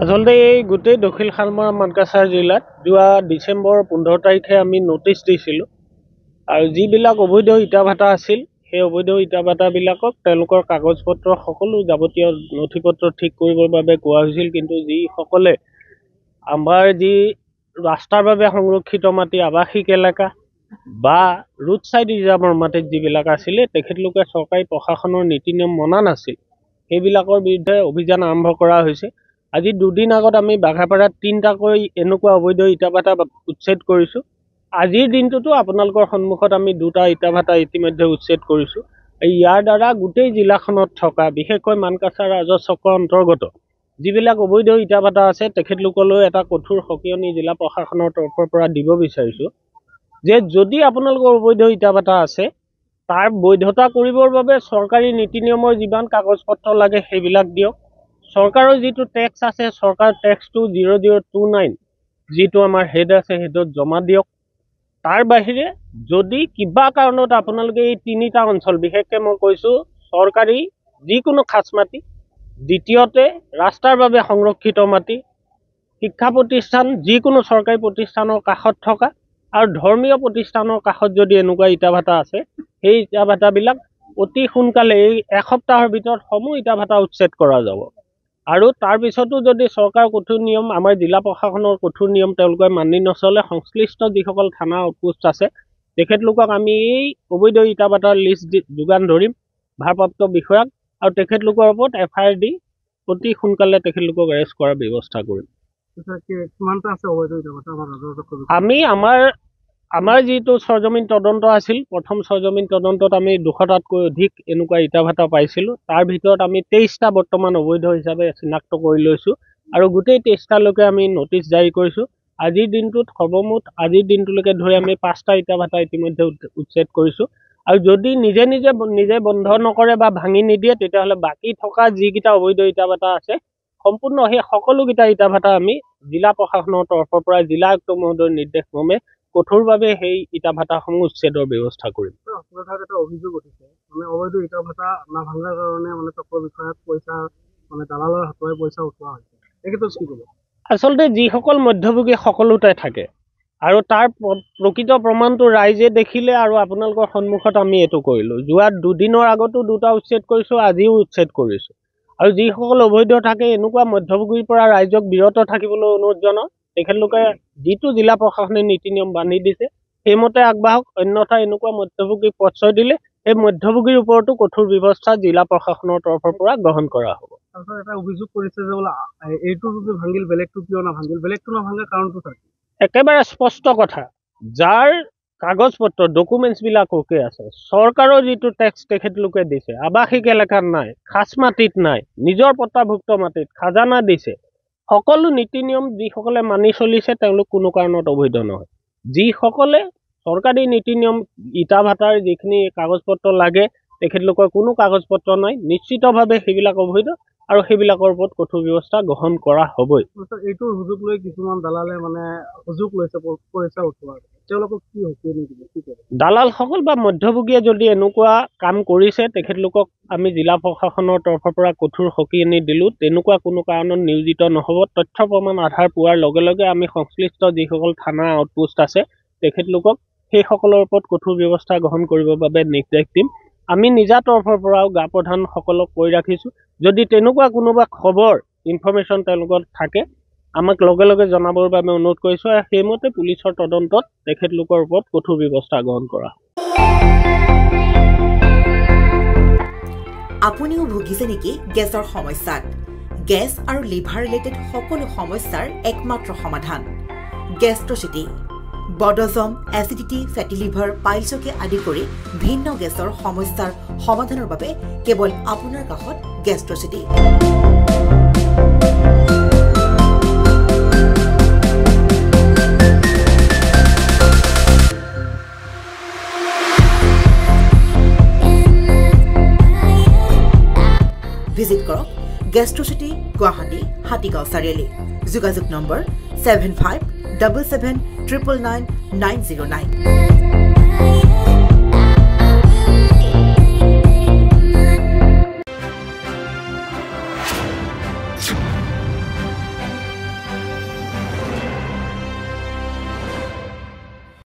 আচলতে এই গোটেই দক্ষিণ শালমৰা মানকাছাৰ জিলাত যোৱা ডিচেম্বৰ 15 তাৰিখে আমি নটিচ দিছিলোঁ আৰু যিবিলাক অবৈধ ইটা ভাটা আছিল সেই অবৈধ ইটা ভাটাবিলাকক তেওঁলোকৰ কাগজ পত্ৰ সকলো যাৱতীয় নথি পত্ৰ ঠিক কৰিবৰ বাবে কোৱা হৈছিল, কিন্তু যিসকলে আমাৰ যি ৰাস্তাৰ বাবে সংৰক্ষিত মাটি আৱাসিক এলেকা বা ৰোড সাইড ৰিজাৰ্ভৰ মাটিত যিবিলাক আছিলে তেখেতলোকে চৰকাৰী প্ৰশাসনৰ নীতি নিয়ম মনা নাছিল। সেইবিলাকৰ বিৰুদ্ধে অভিযান আৰম্ভ কৰা হৈছে। আজি দুদিন আগত আমি বাঘাপাৰাত 3টাকৈ এনেকুৱা অবৈধ ইটা ভাটা উচ্ছেদ কৰিছোঁ। আজিৰ দিনটোতো আপোনালোকৰ সন্মুখত আমি 2টা ইটা ভাটা ইতিমধ্যে উচ্ছেদ কৰিছোঁ। ইয়াৰ দ্বাৰা গোটেই জিলাখনত থকা বিশেষকৈ মানকাছাৰ ৰাজহ চক্ৰৰ অন্তৰ্গত যিবিলাক অবৈধ ইটা ভাটা আছে তেখেতলোকলৈ এটা কঠোৰ সকিয়নি জিলা প্ৰশাসনৰ তৰফৰ পৰা দিব বিচাৰিছোঁ যে যদি আপোনালোকৰ অবৈধ ইটা ভাটা আছে তাৰ বৈধতা কৰিবৰ বাবে চৰকাৰী নীতি নিয়মৰ যিমান কাগজ পত্ৰ লাগে সেইবিলাক দিয়ক। চৰকাৰৰ যিটো টেক্স আছে চৰকাৰ টেক্সটো 0029 যিটো আমাৰ হেড আছে হেডত জমা দিয়ক। তাৰ বাহিৰে যদি কিবা কাৰণত আপোনালোকে এই 3টা অঞ্চল বিশেষকৈ মই কৈছোঁ চৰকাৰী যিকোনো খাস মাটি, দ্বিতীয়তে ৰাস্তাৰ বাবে সংৰক্ষিত মাটি, শিক্ষা প্ৰতিষ্ঠান যিকোনো চৰকাৰী প্ৰতিষ্ঠানৰ কাষত থকা আৰু ধৰ্মীয় প্ৰতিষ্ঠানৰ কাষত যদি এনেকুৱা ইটা ভাটা আছে সেই ইটা ভাটাবিলাক অতি সোনকালে এই এসপ্তাহৰ ভিতৰত সমূহ ইটা ভাটা উচ্ছেদ কৰা যাব। আৰু তাৰ পিছতো যদি চৰকাৰ কঠোৰ নিয়ম আমাৰ জিলা প্ৰশাসনৰ কঠোৰ নিয়ম তেওঁলোকে মানি নচলে সংশ্লিষ্ট যিসকল থানা আউটপোষ্ট আছে তেখেতলোকক আমি এই অবৈধ ইটা ভাটাৰ লিষ্ট যোগান ধৰিম ভাৰপ্ৰাপ্ত বিষয়াক আৰু তেখেতলোকৰ ওপৰত FIR দি অতি সোনকালে তেখেতলোকক এৰেষ্ট কৰাৰ ব্যৱস্থা কৰিম। আমি আমাৰ যিটো সৰজমিন তদন্ত আছিল প্ৰথম সৰজমিন তদন্তত আমি 200টাতকৈ অধিক এনেকুৱা ইটা ভাটা পাইছিলোঁ। তাৰ ভিতৰত আমি 23টা বৰ্তমান অবৈধ হিচাপে চিনাক্ত কৰি লৈছোঁ আৰু গোটেই 23টালৈকে আমি নটিচ জাৰি কৰিছোঁ। আজিৰ দিনটোত সৰ্বমুঠ আজিৰ দিনটোলৈকে ধৰি আমি 5টা ইটা ভাটা ইতিমধ্যে উচ্ছেদ কৰিছোঁ আৰু যদি নিজে বন্ধ নকৰে বা ভাঙি নিদিয়ে তেতিয়াহ'লে বাকী থকা যিকেইটা অবৈধ ইটা ভাটা আছে সম্পূৰ্ণ সেই সকলোকেইটা ইটা ভাটা আমি জিলা প্ৰশাসনৰ তৰফৰ পৰা জিলা আয়ুক্ত মহোদয়ৰ নিৰ্দেশ মৰ্মে কঠোৰভাৱে সেই ইটা ভাটাসমূহ উচ্ছেদৰ ব্যৱস্থা কৰিম। এটা অভিযোগ উঠিছে অবৈধ ইটা ভাটা নাভাঙাৰ কাৰণে চক্ৰ বিষয়াক পইচা দালালৰ হাতৰে পইচা উঠোৱা হৈছে, এইটো কি ক'ব? আচলতে যিসকল মধ্যভোগী সকলোতে থাকে আৰু তাৰ প্ৰকৃত প্ৰমাণটো ৰাইজে দেখিলে আৰু আপোনালোকৰ সন্মুখত আমি এইটো কৰিলোঁ। যোৱা দুদিনৰ আগতো 2টা উচ্ছেদ কৰিছোঁ, আজিও উচ্ছেদ কৰিছোঁ। আৰু যিসকল অবৈধ থাকে এনেকুৱা মধ্যভোগীৰ পৰা ৰাইজক বিৰত থাকিবলৈ অনুৰোধ জনাওঁ। তেখেতলোকে যিটো জিলা প্ৰশাসনে নীতি নিয়ম বান্ধি দিছে সেইমতে আগবাঢ়ক, অন্যথা এনেকুৱা মধ্যভোগীক প্ৰশ্ৰয় দিলে সেই মধ্যভোগীৰ ওপৰতো কঠোৰ ব্যৱস্থা জিলা প্ৰশাসনৰ তৰফৰ পৰা গ্ৰহণ কৰা হ'ব। এটা অভিযোগ কৰিছে যে বোলে এইটো যদি ভাঙিল বেলেগটো কিয় নাভাঙিল, বেলেগটো নাভাঙাৰ কাৰণটো থাকে একেবাৰে স্পষ্ট কথা। যাৰ কাগজ পত্ৰ ডকুমেণ্টছ বিলাক ওকে আছে, চৰকাৰৰ যিটো টেক্স তেখেতলোকে দিছে আৱাসিক এলেকাত নাই, খাস মাটিত নাই, নিজৰ পট্টাভুক্ত মাটিত খাজানা দিছে, সকলো নীতি নিয়ম যিসকলে মানি চলিছে তেওঁলোক কোনো কাৰণত অবৈধ নহয়। যিসকলে চৰকাৰী নীতি নিয়ম ইটা ভাটাৰ যিখিনি কাগজ পত্ৰ লাগে তেখেতলোকৰ কোনো কাগজ পত্ৰ নাই, নিশ্চিতভাৱে সেইবিলাক অবৈধ আৰু সেইবিলাকৰ ওপৰত কঠোৰ ব্যৱস্থা গ্ৰহণ কৰা হ'বই। এইটো সুযোগ লৈ কিছুমান দালালে সুযোগ লৈছে পইচা উঠোৱাৰ, তেওঁলোকক কি সকিয়নি দিব? দালালসকল বা মধ্যভোগীয়ে যদি এনেকুৱা কাম কৰিছে তেখেতলোকক আমি জিলা প্ৰশাসনৰ তৰফৰ পৰা কঠোৰ সকিয়নি দিলোঁ। তেনেকুৱা কোনো কাৰণত নিয়োজিত নহ'ব। তথ্য প্ৰমাণ আধাৰ পোৱাৰ লগে লগে আমি সংশ্লিষ্ট যিসকল থানা আউটপোষ্ট আছে তেখেতলোকক সেইসকলৰ ওপৰত কঠোৰ ব্যৱস্থা গ্ৰহণ কৰিবৰ বাবে নিৰ্দেশ দিম। আমি নিজা তৰফৰ পৰাও গাঁও প্ৰধানসকলক কৈ ৰাখিছোঁ যদি তেনেকুৱা কোনোবা খবৰ ইনফৰমেশ্যন তেওঁলোকৰ থাকে আমাক লগে লগে জনাবৰ বাবে অনুৰোধ কৰিছোঁ আৰু সেইমতে পুলিচৰ তদন্তত তেখেতলোকৰ ওপৰত কঠোৰ ব্যৱস্থা গ্ৰহণ কৰা। আপুনিও ভুগিছে নেকি গেছৰ সমস্যাত? গেছ আৰু লিভাৰ ৰিলেটেড সকলো সমস্যাৰ একমাত্ৰ সমাধান গেষ্ট্ৰচিটি। বদহজম, এচিডিটি, ফেটি লিভাৰ, পাইলছকে আদি কৰি ভিন্ন গেছৰ সমস্যাৰ সমাধানৰ বাবে কেৱল আপোনাৰ কাষত গেষ্ট্ৰচিটি। ভিজিট কৰক গেষ্ট্ৰচিটি, গুৱাহাটী, হাতীগাঁও চাৰিআলি। যোগাযোগ নম্বৰ 7577999909।